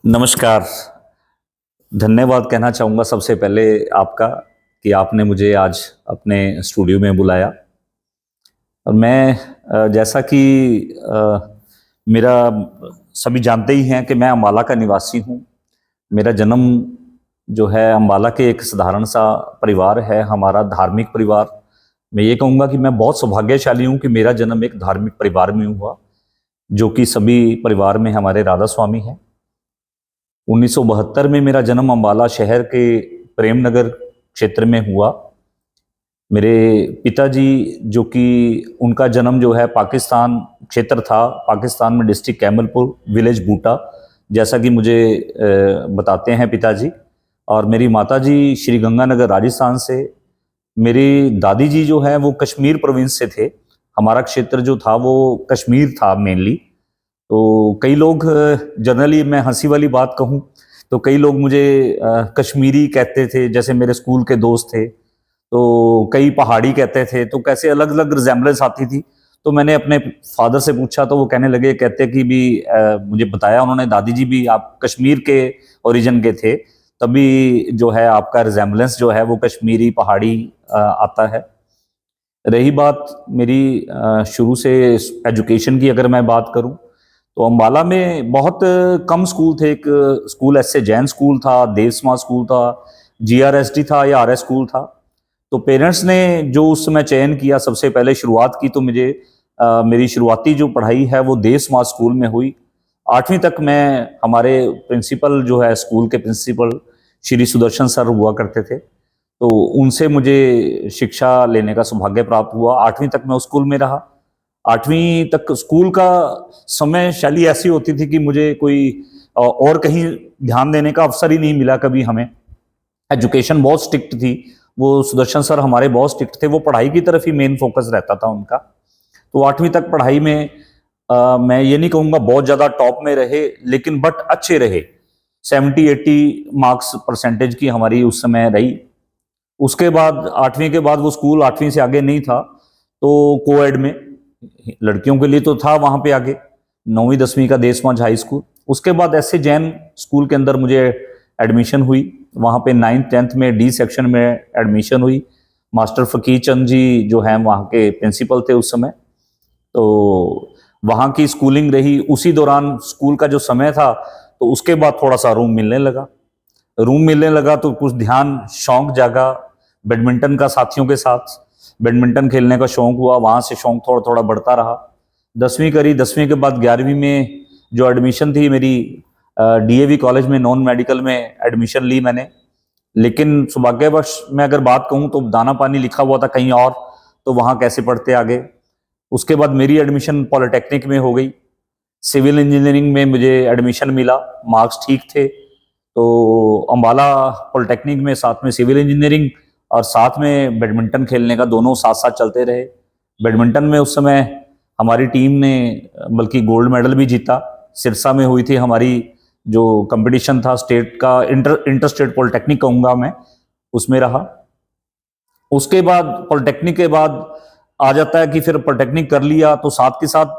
नमस्कार। धन्यवाद कहना चाहूँगा सबसे पहले आपका कि आपने मुझे आज अपने स्टूडियो में बुलाया। और मैं जैसा कि मेरा सभी जानते ही हैं कि मैं अम्बाला का निवासी हूँ। मेरा जन्म जो है अम्बाला के एक साधारण सा परिवार है, हमारा धार्मिक परिवार। मैं ये कहूँगा कि मैं बहुत सौभाग्यशाली हूँ कि मेरा जन्म एक धार्मिक परिवार में हुआ, जो कि सभी परिवार में हमारे राधा स्वामी हैं। 1972 में मेरा जन्म अम्बाला शहर के प्रेम नगर क्षेत्र में हुआ। मेरे पिताजी जो कि उनका जन्म जो है पाकिस्तान क्षेत्र था, पाकिस्तान में डिस्ट्रिक्ट कैमलपुर, विलेज बूटा, जैसा कि मुझे बताते हैं पिताजी। और मेरी माताजी श्री गंगानगर राजस्थान से। मेरी दादी जी जो है वो कश्मीर प्रोविंस से थे। हमारा क्षेत्र जो था वो कश्मीर था मेनली। तो कई लोग जनरली मैं हंसी वाली बात कहूँ तो कई लोग मुझे कश्मीरी कहते थे, जैसे मेरे स्कूल के दोस्त थे। तो कई पहाड़ी कहते थे, तो कैसे अलग अलग रिजेम्बलेंस आती थी। तो मैंने अपने फादर से पूछा तो वो कहने लगे, कहते कि भी मुझे बताया उन्होंने, दादी जी भी आप कश्मीर के ओरिजिन के थे, तभी जो है आपका रिजेम्बलेंस जो है वो कश्मीरी पहाड़ी आता है। रही बात मेरी शुरू से एजुकेशन की, अगर मैं बात करूं तो अम्बाला में बहुत कम स्कूल थे। एक स्कूल ऐसे जैन स्कूल था, देव समाज स्कूल था, जीआरएसडी था या आरएस स्कूल था। तो पेरेंट्स ने जो उस समय चयन किया, सबसे पहले शुरुआत की तो मुझे मेरी शुरुआती जो पढ़ाई है वो देव समाज स्कूल में हुई। 8वीं तक मैं, हमारे प्रिंसिपल जो है स्कूल के प्रिंसिपल श्री सुदर्शन सर हुआ करते थे, तो उनसे मुझे शिक्षा लेने का सौभाग्य प्राप्त हुआ। 8वीं तक मैं उस स्कूल में रहा। 8वीं तक स्कूल का समय शैली ऐसी होती थी कि मुझे कोई और कहीं ध्यान देने का अवसर ही नहीं मिला कभी हमें। एजुकेशन बहुत स्ट्रिक्ट थी। वो सुदर्शन सर हमारे बहुत स्ट्रिक्ट थे, वो पढ़ाई की तरफ ही मेन फोकस रहता था उनका। तो 8वीं तक पढ़ाई में मैं ये नहीं कहूँगा बहुत ज़्यादा टॉप में रहे, लेकिन बट अच्छे रहे। 70-80 मार्क्स परसेंटेज की हमारी उस समय रही। उसके बाद 8वीं के बाद वो स्कूल 8वीं से आगे नहीं था, तो कोएड में लड़कियों के लिए तो था वहां पे आगे 9वीं 10वीं का देशमाज हाई स्कूल। उसके बाद ऐसे जैन स्कूल के अंदर मुझे एडमिशन हुई। वहां पे 9th 10th में डी सेक्शन में एडमिशन हुई। मास्टर फकीर चंद जी जो हैं वहाँ के प्रिंसिपल थे उस समय, तो वहाँ की स्कूलिंग रही। उसी दौरान स्कूल का जो समय था, तो उसके बाद थोड़ा सा रूम मिलने लगा तो कुछ ध्यान, शौक जागा बैडमिंटन का। साथियों के साथ बैडमिंटन खेलने का शौक हुआ, वहां से शौक थोड़ा थोड़ा बढ़ता रहा। 10वीं करी, 10वीं के बाद 11वीं में जो एडमिशन थी मेरी, डीएवी कॉलेज में नॉन मेडिकल में एडमिशन ली मैंने। लेकिन सौभाग्यवश मैं अगर बात कहूँ तो दाना पानी लिखा हुआ था कहीं और, तो वहां कैसे पढ़ते आगे। उसके बाद मेरी एडमिशन पॉलिटेक्निक में हो गई। सिविल इंजीनियरिंग में मुझे एडमिशन मिला, मार्क्स ठीक थे। तो अम्बाला पॉलिटेक्निक में साथ में सिविल इंजीनियरिंग और साथ में बैडमिंटन खेलने का, दोनों साथ साथ चलते रहे। बैडमिंटन में उस समय हमारी टीम ने बल्कि गोल्ड मेडल भी जीता। सिरसा में हुई थी हमारी जो कंपटीशन था स्टेट का, इंटर स्टेट पॉलिटेक्निक कहूँगा मैं, उसमें रहा। उसके बाद पॉलिटेक्निक के बाद आ जाता है कि फिर पॉलिटेक्निक कर लिया, तो साथ के साथ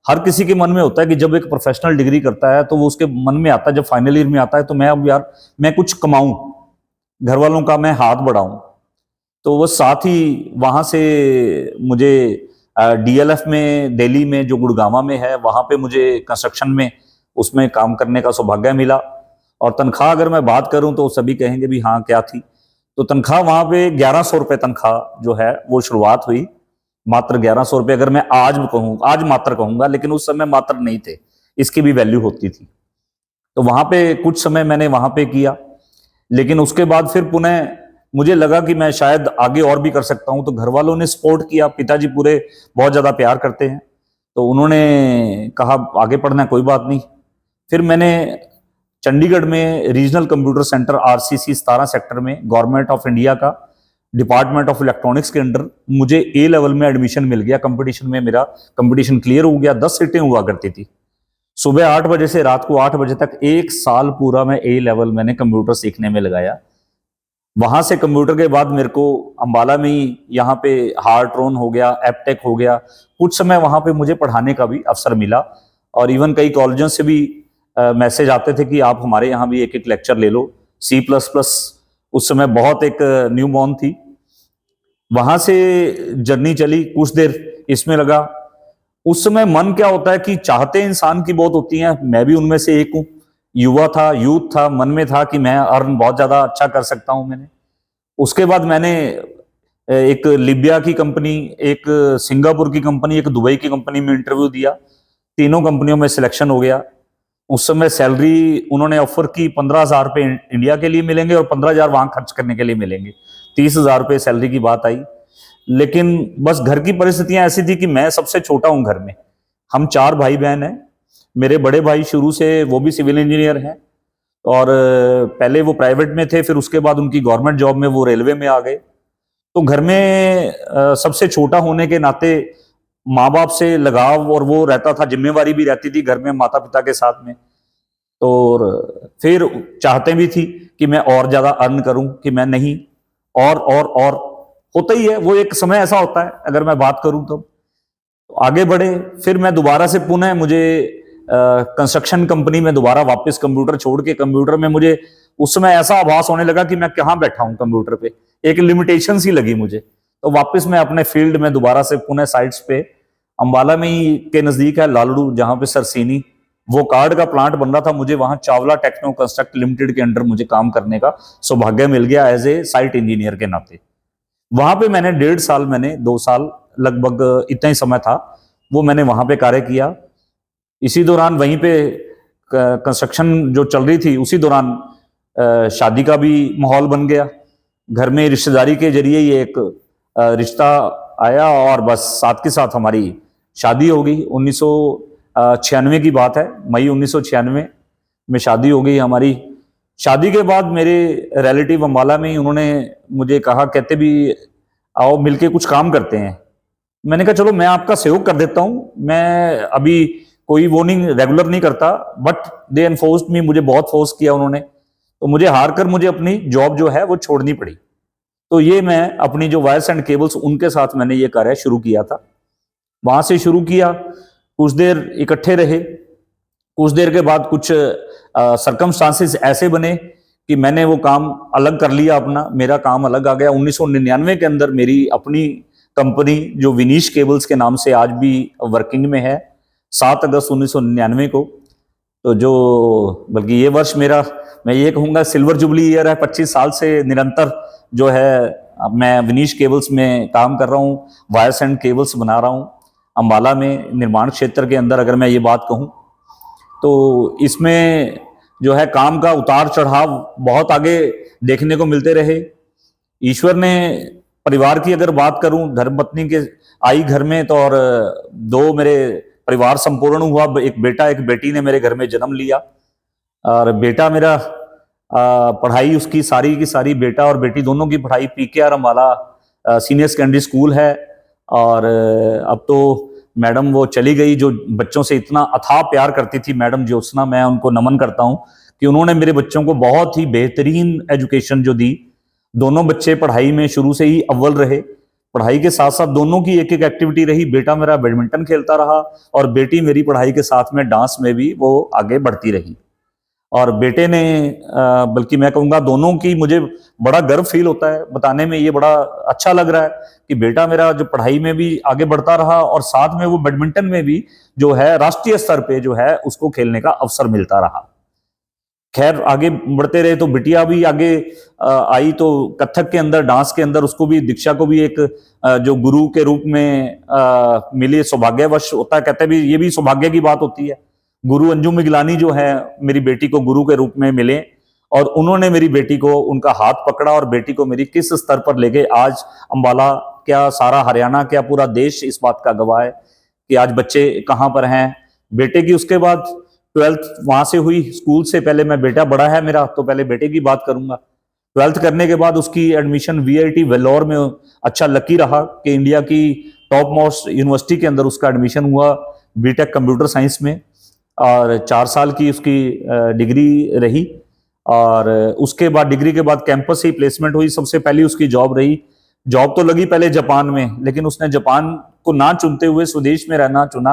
हर किसी के मन में होता है कि जब एक प्रोफेशनल डिग्री करता है तो वो उसके मन में आता है, जब फाइनल ईयर में आता है, तो मैं अब यार मैं कुछ कमाऊं, घर वालों का मैं हाथ बढ़ाऊं। तो वो साथ ही वहां से मुझे डीएलएफ में, दिल्ली में जो गुड़गांवा में है, वहां पे मुझे कंस्ट्रक्शन में उसमें काम करने का सौभाग्य मिला। और तनख्वाह अगर मैं बात करूं तो सभी कहेंगे भी हाँ क्या थी। तो तनख्वाह वहां पे 1100 रुपये तनख्वाह जो है वो शुरुआत हुई। मात्र 1100 रुपये, अगर मैं आज कहूँ, आज मात्र कहूंगा, लेकिन उस समय मात्र नहीं थे, इसकी भी वैल्यू होती थी। तो वहां पे कुछ समय मैंने वहां पे किया, लेकिन उसके बाद फिर पुनः मुझे लगा कि मैं शायद आगे और भी कर सकता हूं। तो घर वालों ने सपोर्ट किया, पिताजी पूरे बहुत ज्यादा प्यार करते हैं, तो उन्होंने कहा आगे पढ़ना है, कोई बात नहीं। फिर मैंने चंडीगढ़ में regional computer centre RCC 17 sector में गवर्नमेंट ऑफ इंडिया का डिपार्टमेंट ऑफ इलेक्ट्रॉनिक्स के अंडर मुझे ए लेवल में एडमिशन मिल गया। कंपटीशन में मेरा कंपटीशन क्लियर हो गया। 10 सीटें हुआ करती थी। सुबह 8 बजे से रात को 8 बजे तक 1 साल पूरा मैं ए लेवल मैंने कंप्यूटर सीखने में लगाया। वहां से कंप्यूटर के बाद मेरे को अंबाला में ही यहाँ पे हार्ट्रोन हो गया, एपटेक हो गया, कुछ समय वहां पे मुझे पढ़ाने का भी अवसर मिला। और इवन कई कॉलेजों से भी मैसेज आते थे कि आप हमारे यहाँ भी एक एक लेक्चर ले लो। C++ उस समय बहुत एक न्यू बॉर्न थी। वहां से जर्नी चली, कुछ देर इसमें लगा। उस समय मन क्या होता है कि चाहते इंसान की बहुत होती हैं, मैं भी उनमें से एक हूं। युवा था, यूथ था, मन में था कि मैं अर्न बहुत ज्यादा अच्छा कर सकता हूं। मैंने उसके बाद मैंने एक लीबिया की कंपनी, एक सिंगापुर की कंपनी, एक दुबई की कंपनी में इंटरव्यू दिया। तीनों कंपनियों में सिलेक्शन हो गया। उस समय सैलरी उन्होंने ऑफर की 15,000 रुपये इंडिया के लिए मिलेंगे और 15,000 वहां खर्च करने के लिए मिलेंगे। 30,000 रुपये सैलरी की बात आई। लेकिन बस घर की परिस्थितियां ऐसी थी कि मैं सबसे छोटा हूं घर में। हम 4 भाई बहन हैं। मेरे बड़े भाई शुरू से वो भी सिविल इंजीनियर हैं और पहले वो प्राइवेट में थे, फिर उसके बाद उनकी गवर्नमेंट जॉब में वो रेलवे में आ गए। तो घर में सबसे छोटा होने के नाते माँ बाप से लगाव और वो रहता था, जिम्मेवारी भी रहती थी घर में माता पिता के साथ में। तो फिर चाहते भी थी कि मैं और ज्यादा अर्न करूं, कि मैं नहीं और होता ही है वो, एक समय ऐसा होता है। अगर मैं बात करूं तो आगे बढ़े। फिर मैं दोबारा से पुनः मुझे कंस्ट्रक्शन कंपनी में दोबारा वापस कंप्यूटर छोड़ के, कंप्यूटर में मुझे उस समय ऐसा आभास होने लगा कि मैं कहाँ बैठा हूं कंप्यूटर पे, एक लिमिटेशन सी लगी मुझे। तो वापस मैं अपने फील्ड में दोबारा से पुनः साइट्स पे, अंबाला में ही के नजदीक है लालड़ू, जहां पे सरसीनी वो कार्ड का प्लांट बन रहा था, मुझे वहां चावला टेक्नो कंस्ट्रक्ट लिमिटेड के अंडर मुझे काम करने का सौभाग्य मिल गया एज ए साइट इंजीनियर के नाते। वहां पे मैंने 1.5 साल, मैंने 2 साल लगभग इतना ही समय था वो मैंने वहां पे कार्य किया। इसी दौरान वहीं पे कंस्ट्रक्शन जो चल रही थी, उसी दौरान शादी का भी माहौल बन गया। घर में रिश्तेदारी के जरिए ये एक रिश्ता आया और बस साथ के साथ हमारी शादी हो गई। 1996 की बात है, मई 1996 में शादी हो गई हमारी। शादी के बाद मेरे रिलेटिव अम्बाला में ही उन्होंने मुझे कहा, कहते भी आओ मिलके कुछ काम करते हैं। मैंने कहा चलो मैं आपका सहयोग कर देता हूं। मैं अभी कोई वो नहीं, रेगुलर नहीं करता, बट दे एनफोर्स्ड मी, मुझे बहुत फोर्स किया उन्होंने। तो मुझे हार कर मुझे अपनी जॉब जो है वो छोड़नी पड़ी। तो ये मैं अपनी जो वायर्स एंड केबल्स, उनके साथ मैंने ये कार्य शुरू किया था। वहां से शुरू किया, कुछ देर इकट्ठे रहे। कुछ देर के बाद कुछ सरकमस्टांसेस ऐसे बने कि मैंने वो काम अलग कर लिया, अपना मेरा काम अलग आ गया। 1999 के अंदर मेरी अपनी कंपनी जो विनीश केबल्स के नाम से आज भी वर्किंग में है, 7 अगस्त 1999 को। तो जो बल्कि ये वर्ष मेरा, मैं ये कहूँगा सिल्वर जुबली ईयर है। 25 साल से निरंतर जो है अब मैं विनीश केबल्स में काम कर रहा हूँ, वायर्स एंड केबल्स बना रहा हूँ अम्बाला में, निर्माण क्षेत्र के अंदर। अगर मैं ये बात कहूँ तो इसमें जो है काम का उतार चढ़ाव बहुत आगे देखने को मिलते रहे। ईश्वर ने, परिवार की अगर बात करूं, धर्मपत्नी के आई घर में तो, और 2 मेरे परिवार संपूर्ण हुआ, एक बेटा एक बेटी ने मेरे घर में जन्म लिया। और बेटा मेरा पढ़ाई उसकी सारी की सारी, बेटा और बेटी दोनों की पढ़ाई PKR Ambala senior secondary school है। और अब तो मैडम वो चली गई, जो बच्चों से इतना अथाह प्यार करती थी, मैडम ज्योत्सना। मैं उनको नमन करता हूं कि उन्होंने मेरे बच्चों को बहुत ही बेहतरीन एजुकेशन जो दी। दोनों बच्चे पढ़ाई में शुरू से ही अव्वल रहे। पढ़ाई के साथ साथ दोनों की एक एक एक्टिविटी रही। बेटा मेरा बैडमिंटन खेलता रहा और बेटी मेरी पढ़ाई के साथ में डांस में भी वो आगे बढ़ती रही। और बेटे ने, बल्कि मैं कहूँगा दोनों की, मुझे बड़ा गर्व फील होता है बताने में, ये बड़ा अच्छा लग रहा है कि बेटा मेरा जो पढ़ाई में भी आगे बढ़ता रहा और साथ में वो बैडमिंटन में भी जो है राष्ट्रीय स्तर पे जो है उसको खेलने का अवसर मिलता रहा। खैर आगे बढ़ते रहे तो बिटिया भी आगे आई, तो कथक के अंदर, डांस के अंदर उसको भी, दीक्षा को भी एक जो गुरु के रूप में मिले, सौभाग्यवश होता है, कहते भी ये भी सौभाग्य की बात होती है। गुरु अंजुम मिगलानी जो है मेरी बेटी को गुरु के रूप में मिले और उन्होंने मेरी बेटी को, उनका हाथ पकड़ा और बेटी को मेरी किस स्तर पर ले गए। आज अंबाला क्या, सारा हरियाणा क्या, पूरा देश इस बात का गवाह है कि आज बच्चे कहाँ पर हैं। बेटे की उसके बाद 12th वहां से हुई, स्कूल से पहले मैं, बेटा बड़ा है मेरा तो पहले बेटे की बात करूंगा। 12th करने के बाद उसकी एडमिशन VIT वेल्लोर में, अच्छा लकी रहा कि इंडिया की टॉप मोस्ट यूनिवर्सिटी के अंदर उसका एडमिशन हुआ, BTech कंप्यूटर साइंस में। और 4 साल की उसकी डिग्री रही और उसके बाद डिग्री के बाद कैंपस से ही प्लेसमेंट हुई। सबसे पहली उसकी जॉब रही, जॉब तो लगी पहले जापान में, लेकिन उसने जापान को ना चुनते हुए स्वदेश में रहना चुना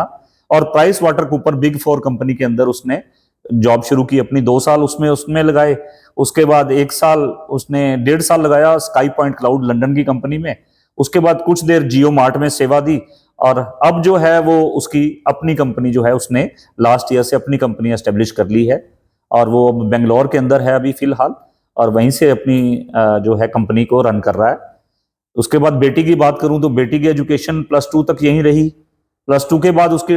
और price water Cooper big 4 company के अंदर उसने जॉब शुरू की अपनी, 2 साल उसमें उसमें लगाए। उसके बाद 1 साल उसने 1.5 साल लगाया स्काई पॉइंट क्लाउड लंदन की कंपनी में। उसके बाद कुछ देर जियो मार्ट में सेवा दी, और अब जो है वो उसकी अपनी कंपनी जो है उसने लास्ट ईयर से अपनी कंपनी एस्टेब्लिश कर ली है, और वो अब बेंगलोर के अंदर है अभी फिलहाल, और वहीं से अपनी जो है कंपनी को रन कर रहा है। उसके बाद बेटी की बात करूं तो बेटी की एजुकेशन +2 तक यहीं रही। +2 के बाद उसके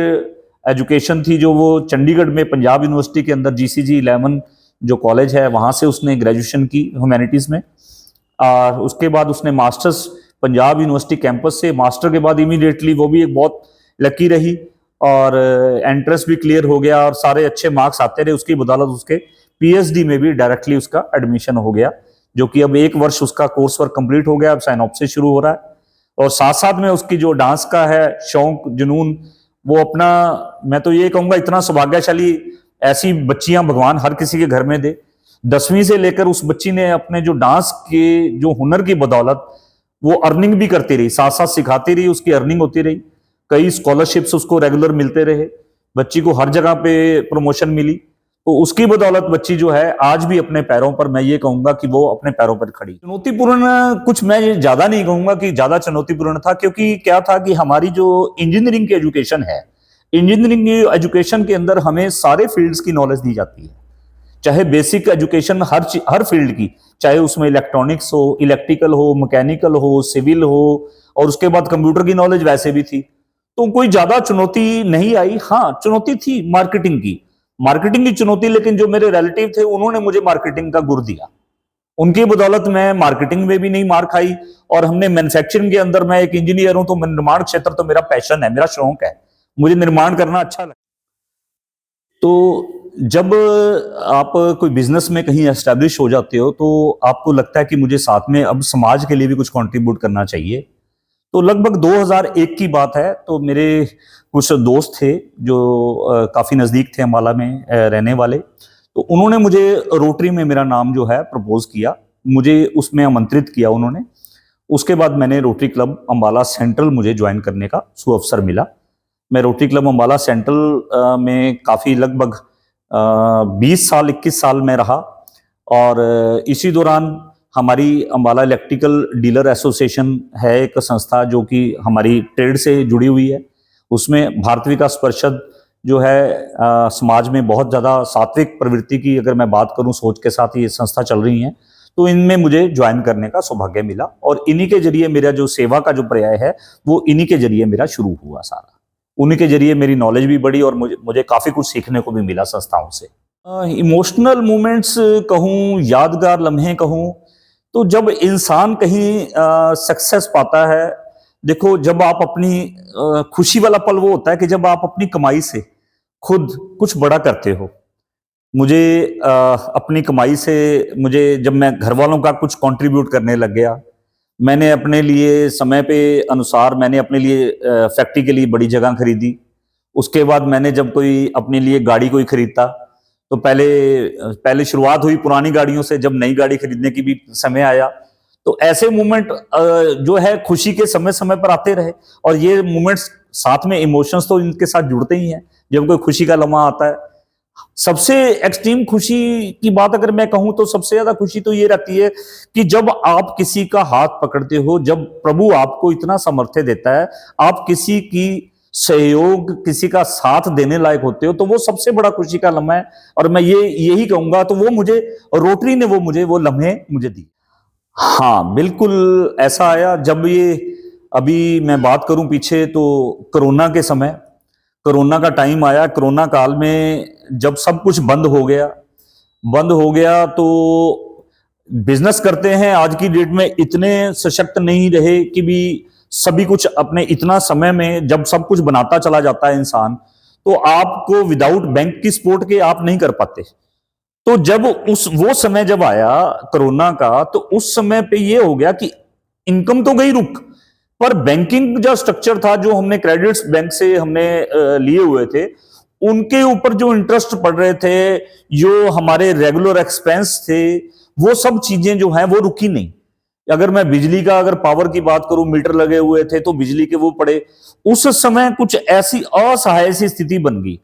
एजुकेशन थी जो वो चंडीगढ़ में पंजाब यूनिवर्सिटी के अंदर GCG 11 जो कॉलेज है वहां से उसने ग्रेजुएशन की ह्यूमैनिटीज में। और उसके बाद उसने मास्टर्स पंजाब यूनिवर्सिटी कैंपस से, मास्टर के बाद इमीडिएटली वो भी एक बहुत लकी रही, और एंट्रेंस भी क्लियर हो गया और सारे अच्छे मार्क्स आते रहे, उसकी बदौलत उसके PhD में भी डायरेक्टली उसका एडमिशन हो गया, जो कि अब 1 वर्ष उसका कोर्स वर्क कंप्लीट हो गया, अब साइन ऑफ से शुरू हो रहा है। और साथ साथ में उसकी जो डांस का है शौक जुनून, वो अपना, मैं तो ये कहूंगा इतना सौभाग्यशाली ऐसी बच्चियां भगवान हर किसी के घर में दे। 10वीं से लेकर उस बच्ची ने अपने जो डांस के जो हुनर की बदौलत वो अर्निंग भी करती रही, साथ साथ सिखाती रही, उसकी अर्निंग होती रही, कई स्कॉलरशिप्स उसको रेगुलर मिलते रहे, बच्ची को हर जगह पे प्रमोशन मिली। तो उसकी बदौलत बच्ची जो है आज भी अपने पैरों पर, मैं ये कहूंगा कि वो अपने पैरों पर खड़ी। चुनौतीपूर्ण कुछ मैं ये ज्यादा नहीं कहूंगा कि ज्यादा चुनौतीपूर्ण था, क्योंकि क्या था कि हमारी जो इंजीनियरिंग की एजुकेशन है, इंजीनियरिंग की एजुकेशन के अंदर हमें सारे फील्ड्स की नॉलेज दी जाती है, चाहे बेसिक एजुकेशन हर फील्ड की, चाहे उसमें इलेक्ट्रॉनिक्स हो, इलेक्ट्रिकल हो, मैकेनिकल हो, सिविल हो, और उसके बाद कंप्यूटर की नॉलेज वैसे भी थी। तो कोई ज्यादा चुनौती नहीं आई। हाँ, चुनौती थी मार्केटिंग की चुनौती, लेकिन जो मेरे रिलेटिव थे उन्होंने मुझे मार्केटिंग का गुर दिया, उनकी बदौलत मैं मार्केटिंग में भी नहीं मार खाई। और हमने मैन्युफैक्चरिंग के अंदर, मैं एक इंजीनियर हूं तो निर्माण क्षेत्र तो मेरा पैशन है, मेरा शौक है, मुझे निर्माण करना अच्छा लगता है। तो जब आप कोई बिजनेस में कहीं एस्टेब्लिश हो जाते हो तो आपको लगता है कि मुझे साथ में अब समाज के लिए भी कुछ कंट्रीब्यूट करना चाहिए। तो लगभग 2001 की बात है, तो मेरे कुछ दोस्त थे जो काफी नजदीक थे अंबाला में रहने वाले, तो उन्होंने मुझे रोटरी में मेरा नाम जो है प्रपोज किया, मुझे उसमें आमंत्रित किया उन्होंने। उसके बाद मैंने रोटरी क्लब अंबाला सेंट्रल मुझे ज्वाइन करने का सुअवसर मिला। मैं रोटरी क्लब अंबाला सेंट्रल में काफी लगभग 20 साल 21 साल में रहा, और इसी दौरान हमारी अंबाला इलेक्ट्रिकल डीलर एसोसिएशन है एक संस्था जो कि हमारी ट्रेड से जुड़ी हुई है, उसमें भारत विकास परिषद जो है समाज में बहुत ज़्यादा सात्विक प्रवृत्ति की, अगर मैं बात करूं, सोच के साथ ये संस्था चल रही है, तो इनमें मुझे ज्वाइन करने का सौभाग्य मिला, और इन्हीं के जरिए मेरा जो सेवा का जो पर्याय है वो इन्हीं के जरिए मेरा शुरू हुआ सारा। उन्हीं के जरिए मेरी नॉलेज भी बढ़ी और मुझे काफी कुछ सीखने को भी मिला संस्थाओं से। इमोशनल मोमेंट्स कहूँ, यादगार लम्हे कहूँ, तो जब इंसान कहीं सक्सेस पाता है, देखो जब आप अपनी खुशी वाला पल वो होता है कि जब आप अपनी कमाई से खुद कुछ बड़ा करते हो। मुझे अपनी कमाई से, मुझे जब मैं घर वालों का कुछ कंट्रीब्यूट करने लग गया, मैंने अपने लिए समय पे अनुसार मैंने अपने लिए फैक्ट्री के लिए बड़ी जगह खरीदी। उसके बाद मैंने जब कोई अपने लिए गाड़ी कोई खरीदता, तो पहले शुरुआत हुई पुरानी गाड़ियों से, जब नई गाड़ी खरीदने की भी समय आया, तो ऐसे मोमेंट जो है खुशी के समय समय पर आते रहे, और ये मोमेंट्स साथ में इमोशंस तो इनके साथ जुड़ते ही हैं। जब कोई खुशी का लम्हा आता है, सबसे एक्सट्रीम खुशी की बात अगर मैं कहूं तो सबसे ज्यादा खुशी तो ये रहती है कि जब आप किसी का हाथ पकड़ते हो, जब प्रभु आपको इतना सामर्थ्य देता है, आप किसी की सहयोग, किसी का साथ देने लायक होते हो, तो वो सबसे बड़ा खुशी का लम्हा है। और मैं यही कहूंगा, तो वो मुझे रोटरी ने वो लम्हे मुझे दी। हाँ, बिल्कुल ऐसा आया जब ये, अभी मैं बात करूं पीछे, तो कोरोना का टाइम आया। कोरोना काल में जब सब कुछ बंद हो गया तो बिजनेस करते हैं आज की डेट में इतने सशक्त नहीं रहे कि भी सभी कुछ अपने इतना समय में, जब सब कुछ बनाता चला जाता है इंसान, तो आपको विदाउट बैंक की सपोर्ट के आप नहीं कर पाते। तो जब वो समय जब आया कोरोना का, तो उस समय पे ये हो गया कि इनकम तो गई रुक, पर बैंकिंग जो स्ट्रक्चर था, जो हमने क्रेडिट्स बैंक से हमने लिए हुए थे, उनके ऊपर जो इंटरेस्ट पड़ रहे थे, जो हमारे रेगुलर एक्सपेंस थे, वो सब चीजें जो हैं वो रुकी नहीं। अगर मैं बिजली का, अगर पावर की बात करूं, मीटर लगे हुए थे तो बिजली के वो पड़े। उस समय कुछ ऐसी असहाय सी स्थिति बन गई,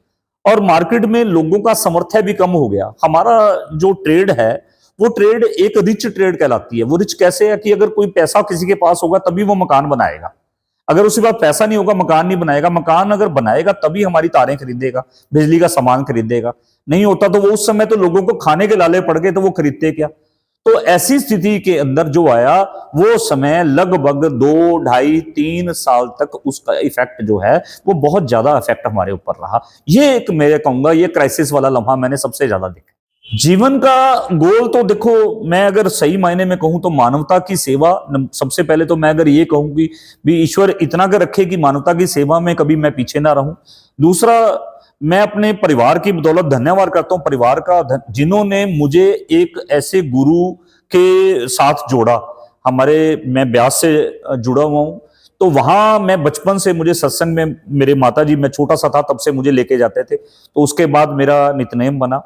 और मार्केट में लोगों का सामर्थ्य भी कम हो गया। हमारा जो ट्रेड है वो ट्रेड एक रिच ट्रेड कहलाती है। वो रिच कैसे है कि अगर कोई पैसा किसी के पास होगा तभी वो मकान बनाएगा, अगर उसके पास पैसा नहीं होगा मकान नहीं बनाएगा। मकान अगर बनाएगा तभी हमारी तारें खरीदेगा, बिजली का सामान खरीदेगा, नहीं होता तो वो उस समय तो लोगों को खाने के लाले पड़ गए तो वो खरीदते क्या। तो ऐसी स्थिति के अंदर जो आया वो समय लगभग 2, 2.5, 3 साल तक उसका इफेक्ट जो है वो बहुत ज्यादा इफेक्ट हमारे ऊपर रहा। ये एक मैं कहूंगा ये क्राइसिस वाला लम्हा मैंने सबसे ज्यादा देखा। जीवन का गोल तो देखो, मैं अगर सही मायने में कहूं तो मानवता की सेवा। सबसे पहले तो मैं अगर ये कहूं कि भी ईश्वर इतना कर रखे कि मानवता की सेवा में कभी मैं पीछे ना रहूं। दूसरा, मैं अपने परिवार की बदौलत धन्यवाद करता हूं परिवार का, जिन्होंने मुझे एक ऐसे गुरु के साथ जोड़ा। मैं ब्यास से जुड़ा हुआ हूं, तो वहां मैं बचपन से, मुझे सत्संग में मेरे माताजी, मैं छोटा सा था तब से मुझे लेके जाते थे, तो उसके बाद मेरा नित्यनेम बना।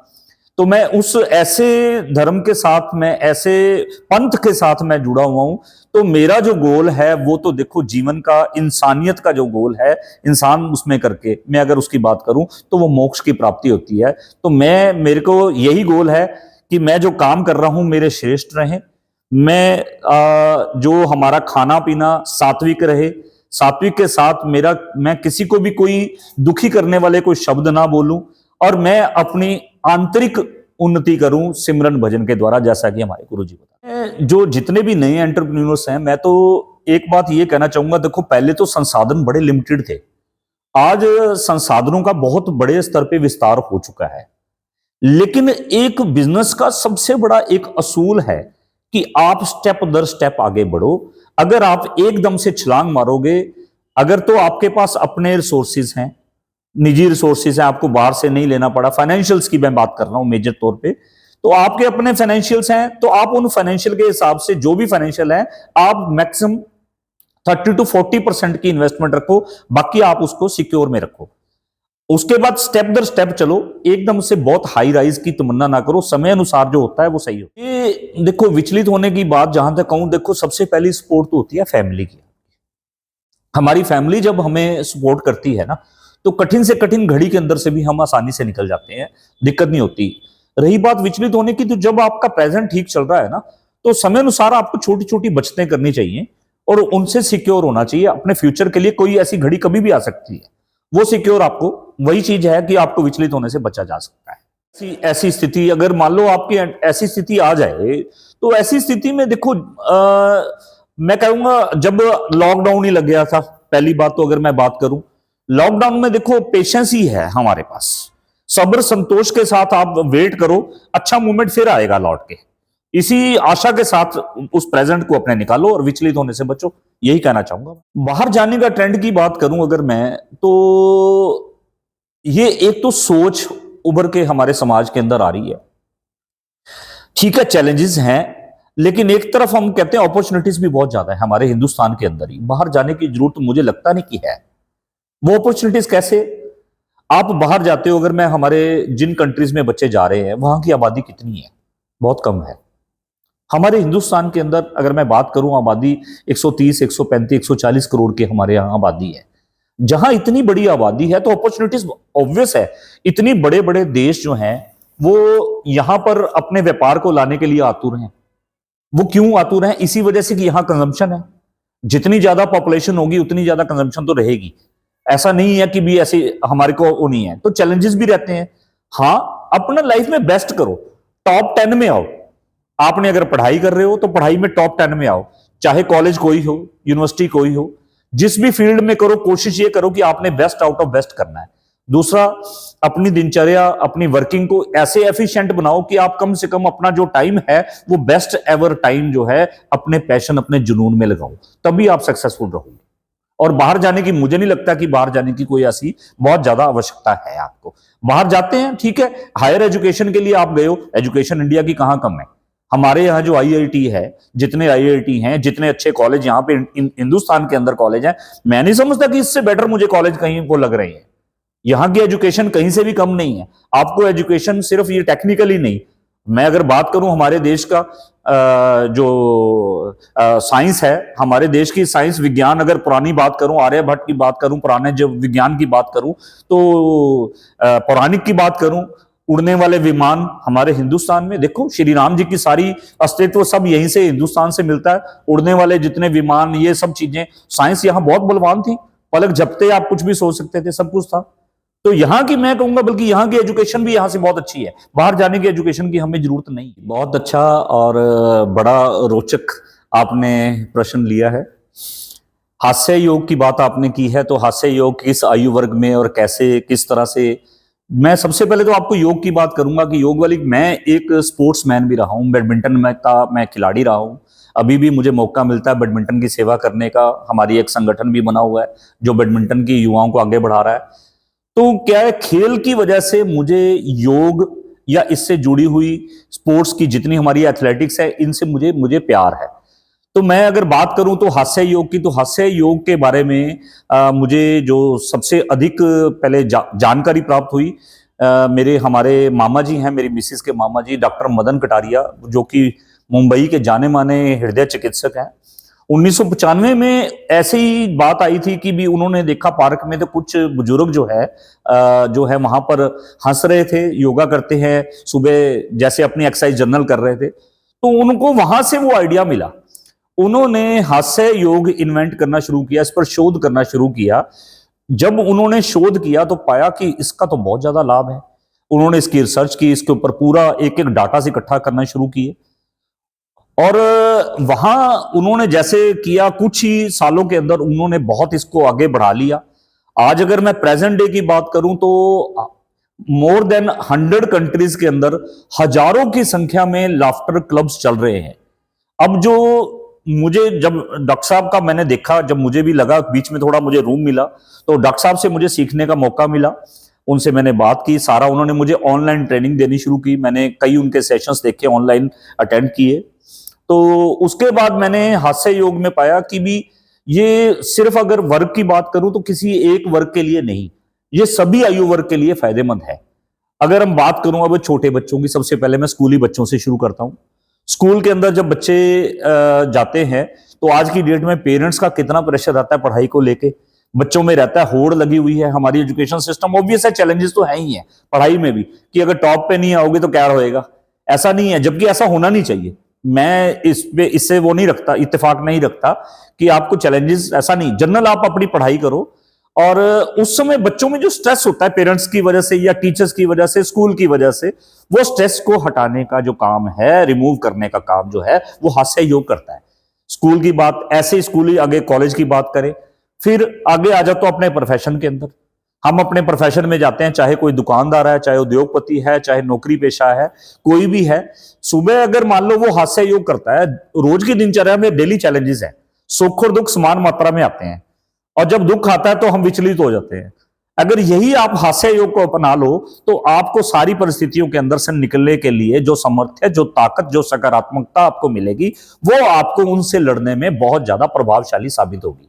तो मैं उस ऐसे धर्म के साथ, मैं ऐसे पंथ के साथ मैं जुड़ा हुआ हूं। तो मेरा जो गोल है वो तो देखो जीवन का, इंसानियत का जो गोल है, इंसान उसमें करके मैं अगर उसकी बात करूं तो वो मोक्ष की प्राप्ति होती है। तो मेरे को यही गोल है कि मैं जो काम कर रहा हूं मेरे श्रेष्ठ रहे, जो हमारा खाना पीना सात्विक रहे, सात्विक के साथ मैं किसी को भी कोई दुखी करने वाले कोई शब्द ना बोलूं, और मैं अपनी आंतरिक उन्नति करूं सिमरन भजन के द्वारा, जैसा कि हमारे गुरु जी बताते। जो जितने भी नए एंटरप्रेन्योर्स हैं, मैं तो एक बात ये कहना चाहूंगा, देखो पहले तो संसाधन बड़े लिमिटेड थे, आज संसाधनों का बहुत बड़े स्तर पे विस्तार हो चुका है। लेकिन एक बिजनेस का सबसे बड़ा एक असूल है कि आप स्टेप दर स्टेप आगे बढ़ो। अगर आप एकदम से छलांग मारोगे, अगर तो आपके पास अपने रिसोर्सिस हैं, निजी रिसोर्सेज है, आपको बाहर से नहीं लेना पड़ा, फाइनेंशियल्स की मैं बात कर रहा हूं मेजर तौर पे, तो आपके अपने फाइनेंशियल्स हैं, तो आप उन फाइनेंशियल के हिसाब से जो भी फाइनेंशियल है, आप मैक्सिमम 30 to 40% की इन्वेस्टमेंट रखो, बाकी आप उसको सिक्योर में रखो। उसके बाद स्टेप दर स्टेप चलो, एकदम से बहुत हाई राइज की तमन्ना ना करो, समय अनुसार जो होता है वो सही हो। ये देखो विचलित होने की बात जहां तक कहूं, देखो सबसे पहली सपोर्ट तो होती है फैमिली की। हमारी फैमिली जब हमें सपोर्ट करती है ना, तो कठिन से कठिन घड़ी के अंदर से भी हम आसानी से निकल जाते हैं, दिक्कत नहीं होती। रही बात विचलित होने की, तो जब आपका प्रेजेंट ठीक चल रहा है ना, तो समय अनुसार आपको छोटी छोटी बचतें करनी चाहिए और उनसे सिक्योर होना चाहिए अपने फ्यूचर के लिए। कोई ऐसी घड़ी कभी भी आ सकती है, वो सिक्योर आपको वही चीज है कि आपको विचलित होने से बचा जा सकता है। ऐसी स्थिति अगर मान लो आपकी ऐसी स्थिति आ जाए, तो ऐसी स्थिति में देखो मैं कहूंगा जब लॉकडाउन ही लग गया था, पहली बात तो अगर मैं बात करूं, लॉकडाउन में देखो पेशेंस ही है हमारे पास, सब्र संतोष के साथ आप वेट करो, अच्छा मूवमेंट फिर आएगा लौट के। इसी आशा के साथ उस प्रेजेंट को अपने निकालो और विचलित होने से बचो, यही कहना चाहूंगा। बाहर जाने का ट्रेंड की बात करूं अगर मैं, तो ये एक तो सोच उभर के हमारे समाज के अंदर आ रही है। ठीक है, चैलेंजेस हैं, लेकिन एक तरफ हम कहते हैं अपॉर्चुनिटीज भी बहुत ज्यादा है हमारे हिंदुस्तान के अंदर ही। बाहर जाने की जरूरत मुझे लगता नहीं कि है। वो अपॉर्चुनिटीज कैसे, आप बाहर जाते हो, अगर मैं हमारे जिन कंट्रीज में बच्चे जा रहे हैं वहां की आबादी कितनी है, बहुत कम है। हमारे हिंदुस्तान के अंदर अगर मैं बात करूं, आबादी 130, 135, 140 करोड़ की हमारे यहाँ आबादी है। जहां इतनी बड़ी आबादी है तो अपॉर्चुनिटीज ऑब्वियस है। इतनी बड़े बड़े देश जो हैं वो यहां पर अपने व्यापार को लाने के लिए आतुर हैं। वो क्यों आतुर हैं? इसी वजह से कि यहां कंजम्पशन है, जितनी ज्यादा पॉपुलेशन होगी उतनी ज्यादा कंजम्पशन तो रहेगी। ऐसा नहीं है कि भी ऐसे हमारे को वो नहीं है, तो चैलेंजेस भी रहते हैं। हाँ, अपना लाइफ में बेस्ट करो, टॉप 10 में आओ। आपने अगर पढ़ाई कर रहे हो तो पढ़ाई में टॉप 10 में आओ, चाहे कॉलेज कोई हो, यूनिवर्सिटी कोई हो, जिस भी फील्ड में करो, कोशिश ये करो कि आपने बेस्ट आउट ऑफ बेस्ट करना है। दूसरा, अपनी दिनचर्या, अपनी वर्किंग को ऐसे एफिशिएंट बनाओ कि आप कम से कम अपना जो टाइम है वो बेस्ट एवर टाइम जो है अपने पैशन, अपने जुनून में लगाओ, तभी आप सक्सेसफुल रहोगे। और बाहर जाने की मुझे नहीं लगता कि बाहर जाने की कोई ऐसी बहुत ज्यादा आवश्यकता है आपको। बाहर जाते हैं ठीक है, हायर एजुकेशन के लिए आप गए हो, एजुकेशन इंडिया की कहां कम है। हमारे यहाँ जो आईआईटी है, जितने आईआईटी हैं, जितने अच्छे कॉलेज यहाँ पे हिंदुस्तान के अंदर कॉलेज हैं, मैं नहीं समझता कि इससे बेटर मुझे कॉलेज कहीं को लग रहे हैं। यहाँ की एजुकेशन कहीं से भी कम नहीं है। आपको एजुकेशन सिर्फ ये टेक्निकली नहीं, मैं अगर बात करूं हमारे देश का, जो साइंस है, हमारे देश की साइंस विज्ञान, अगर पुरानी बात करूं, आर्यभट्ट की बात करूं, पुराने जो विज्ञान की बात करूं, तो पौराणिक की बात करूं, उड़ने वाले विमान हमारे हिंदुस्तान में, देखो श्री राम जी की सारी अस्तित्व सब यहीं से, हिंदुस्तान से मिलता है। उड़ने वाले जितने विमान, ये सब चीजें, साइंस यहाँ बहुत बलवान थी। पलक झपते आप कुछ भी सोच सकते थे, सब कुछ था। तो यहाँ की मैं कहूंगा, बल्कि यहाँ की एजुकेशन भी यहाँ से बहुत अच्छी है। बाहर जाने की एजुकेशन की हमें जरूरत नहीं। बहुत अच्छा और बड़ा रोचक आपने प्रश्न लिया है। हास्य योग की बात आपने की है, तो हास्य योग किस आयु वर्ग में और कैसे, किस तरह से? मैं सबसे पहले तो आपको योग की बात करूंगा कि योग वाली, मैं एक स्पोर्ट्समैन भी रहा हूं, बैडमिंटन में का मैं खिलाड़ी रहा हूं। अभी भी मुझे मौका मिलता है बैडमिंटन की सेवा करने का। हमारी एक संगठन भी बना हुआ है जो बैडमिंटन की युवाओं को आगे बढ़ा रहा है। तो क्या है, खेल की वजह से मुझे योग या इससे जुड़ी हुई स्पोर्ट्स की जितनी हमारी एथलेटिक्स है, इनसे मुझे मुझे प्यार है। तो मैं अगर बात करूं तो हास्य योग की, तो हास्य योग के बारे में मुझे जो सबसे अधिक पहले जानकारी प्राप्त हुई, हमारे मामा जी हैं, मेरी मिसिस के मामा जी, डॉक्टर मदन कटारिया, जो कि मुंबई के जाने माने हृदय चिकित्सक हैं। 1995 में ऐसी ही बात आई थी कि भी उन्होंने देखा पार्क में, तो कुछ बुजुर्ग जो है वहां पर हंस रहे थे, योगा करते हैं सुबह, जैसे अपनी एक्सरसाइज जर्नल कर रहे थे। तो उनको वहां से वो आइडिया मिला, उन्होंने हास्य योग इन्वेंट करना शुरू किया, इस पर शोध करना शुरू किया। जब उन्होंने शोध किया तो पाया कि इसका तो बहुत ज्यादा लाभ है। उन्होंने इसकी रिसर्च की, इसके ऊपर पूरा एक एक डाटा से इकट्ठा करना शुरू किए, और वहां उन्होंने जैसे किया, कुछ ही सालों के अंदर उन्होंने बहुत इसको आगे बढ़ा लिया। आज अगर मैं प्रेजेंट डे की बात करूं तो मोर देन 100 कंट्रीज के अंदर हजारों की संख्या में लाफ्टर क्लब्स चल रहे हैं। अब जो मुझे, जब डॉक्टर साहब का मैंने देखा, जब मुझे भी लगा, बीच में थोड़ा मुझे रूम मिला, तो डॉक्टर साहब से मुझे सीखने का मौका मिला। उनसे मैंने बात की, सारा उन्होंने मुझे ऑनलाइन ट्रेनिंग देनी शुरू की। मैंने कई उनके सेशंस देखे, ऑनलाइन अटेंड किए। तो उसके बाद मैंने हास्य योग में पाया कि भी ये सिर्फ अगर वर्ग की बात करूं तो किसी एक वर्ग के लिए नहीं, ये सभी आयु वर्ग के लिए फायदेमंद है। अगर हम बात करूं अब छोटे बच्चों की, सबसे पहले मैं स्कूली बच्चों से शुरू करता हूं। स्कूल के अंदर जब बच्चे जाते हैं, तो आज की डेट में पेरेंट्स का कितना प्रेशर रहता है पढ़ाई को लेके, बच्चों में रहता है, होड़ लगी हुई है। हमारी एजुकेशन सिस्टम, ऑब्वियस है चैलेंजेस तो है ही है पढ़ाई में भी, कि अगर टॉप पे नहीं आओगे तो क्या होएगा, ऐसा नहीं है, जबकि ऐसा होना नहीं चाहिए। मैं इससे वो नहीं रखता, इत्तेफाक नहीं रखता कि आपको चैलेंजेस, ऐसा नहीं, जनरल आप अपनी पढ़ाई करो। और उस समय बच्चों में जो स्ट्रेस होता है पेरेंट्स की वजह से या टीचर्स की वजह से, स्कूल की वजह से, वो स्ट्रेस को हटाने का जो काम है, रिमूव करने का काम जो है, वो हास्य योग करता है। स्कूल की बात ऐसे, स्कूल, आगे कॉलेज की बात करें, फिर आगे आ जाओ तो अपने प्रोफेशन के अंदर। हम अपने प्रोफेशन में जाते हैं, चाहे कोई दुकानदार है, चाहे उद्योगपति है, चाहे नौकरी पेशा है, कोई भी है। सुबह अगर मान लो वो हास्य योग करता है, रोज की दिनचर्या में डेली चैलेंजेस है, सुख और दुख समान मात्रा में आते हैं, और जब दुख आता है तो हम विचलित हो जाते हैं। अगर यही आप हास्य योग को अपना लो, तो आपको सारी परिस्थितियों के अंदर से निकलने के लिए जो सामर्थ्य, जो ताकत, जो सकारात्मकता आपको मिलेगी, वो आपको उनसे लड़ने में बहुत ज्यादा प्रभावशाली साबित होगी।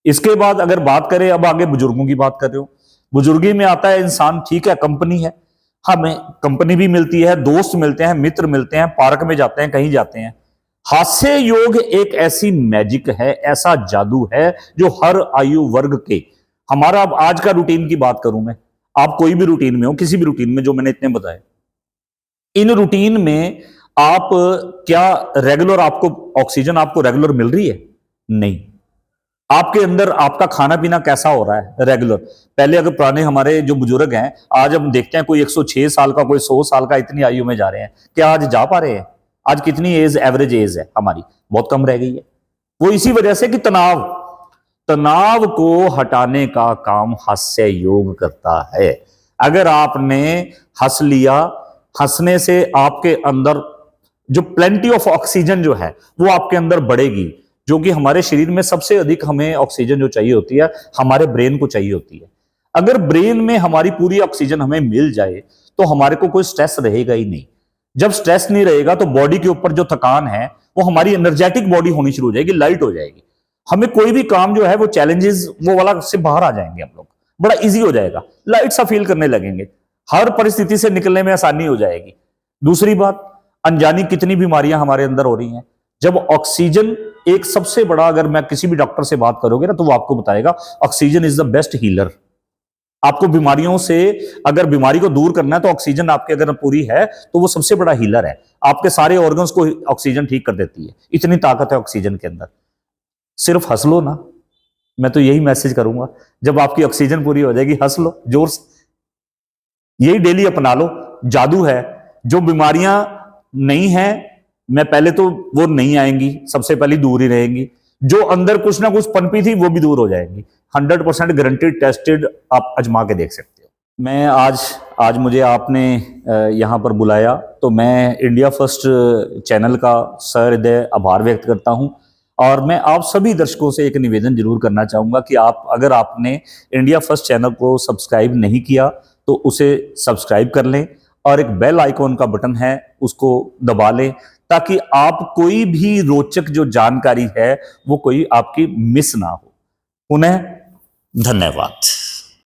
इसके बाद अगर बात करें, अब आगे बुजुर्गों की बात कर रहे हो, बुजुर्गी में आता है इंसान, ठीक है, कंपनी है, हमें कंपनी भी मिलती है, दोस्त मिलते हैं, मित्र मिलते हैं, पार्क में जाते हैं, कहीं जाते हैं। हास्य योग एक ऐसी मैजिक है, ऐसा जादू है जो हर आयु वर्ग के, हमारा अब आज का रूटीन की बात करूं मैं, आप कोई भी रूटीन में हो, किसी भी रूटीन में, जो मैंने इतने बताए, इन रूटीन में आप क्या रेगुलर, आपको ऑक्सीजन आपको रेगुलर मिल रही है? नहीं। आपके अंदर आपका खाना पीना कैसा हो रहा है रेगुलर? पहले अगर पुराने हमारे जो बुजुर्ग हैं, आज हम देखते हैं कोई 106 साल का, कोई 100 साल का, इतनी आयु में जा रहे हैं, क्या आज जा पा रहे हैं? आज कितनी एज, एवरेज एज है हमारी, बहुत कम रह गई है। वो इसी वजह से कि तनाव को हटाने का काम हास्य योग करता है। अगर आपने हंस लिया, हंसने से आपके अंदर जो प्लेंटी ऑफ ऑक्सीजन जो है वो आपके अंदर बढ़ेगी, जो कि हमारे शरीर में सबसे अधिक हमें ऑक्सीजन जो चाहिए होती है, हमारे ब्रेन को चाहिए होती है। अगर ब्रेन में हमारी पूरी ऑक्सीजन हमें मिल जाए तो हमारे को कोई स्ट्रेस रहेगा ही नहीं। जब स्ट्रेस नहीं रहेगा तो बॉडी के ऊपर जो थकान है वो हमारी एनर्जेटिक बॉडी होनी शुरू हो जाएगी, लाइट हो जाएगी। हमें कोई भी काम जो है वो चैलेंजेस वो वाला से बाहर आ जाएंगे, हम लोग बड़ा इजी हो जाएगा, लाइट सा फील करने लगेंगे, हर परिस्थिति से निकलने में आसानी हो जाएगी। दूसरी बात, अनजानी कितनी बीमारियां हमारे अंदर हो रही हैं। जब ऑक्सीजन एक सबसे बड़ा, अगर मैं किसी भी डॉक्टर से बात करोगे ना तो वो आपको बताएगा oxygen is the best healer. आपको बीमारियों से, अगर बीमारी को दूर करना है तो ऑक्सीजन आपके अगर पूरी है तो वो सबसे बड़ा हीलर है। आपके सारे ऑर्गन्स को ऑक्सीजन ठीक कर देती है, इतनी ताकत है ऑक्सीजन के अंदर। सिर्फ हंस लो ना, मैं तो यही मैसेज करूंगा, जब आपकी ऑक्सीजन पूरी हो जाएगी हंस लो जोर से, यही डेली अपना लो। जादू है। जो बीमारियां नहीं है, मैं पहले तो वो नहीं आएंगी, सबसे पहले दूर ही रहेंगी। जो अंदर कुछ ना कुछ पनपी थी वो भी दूर हो जाएंगी। 100% गारंटेड, टेस्टेड, आप आजमा के देख सकते हो। मैं आज मुझे आपने यहाँ पर बुलाया तो मैं इंडिया फर्स्ट चैनल का सहृदय आभार व्यक्त करता हूँ। और मैं आप सभी दर्शकों से एक निवेदन जरूर करना चाहूँगा कि अगर आपने इंडिया फर्स्ट चैनल को सब्सक्राइब नहीं किया तो उसे सब्सक्राइब कर लें, और एक बेल आइकॉन का बटन है उसको दबा लें, ताकि आप कोई भी रोचक जो जानकारी है वो कोई आपकी मिस ना हो। उन्हें धन्यवाद।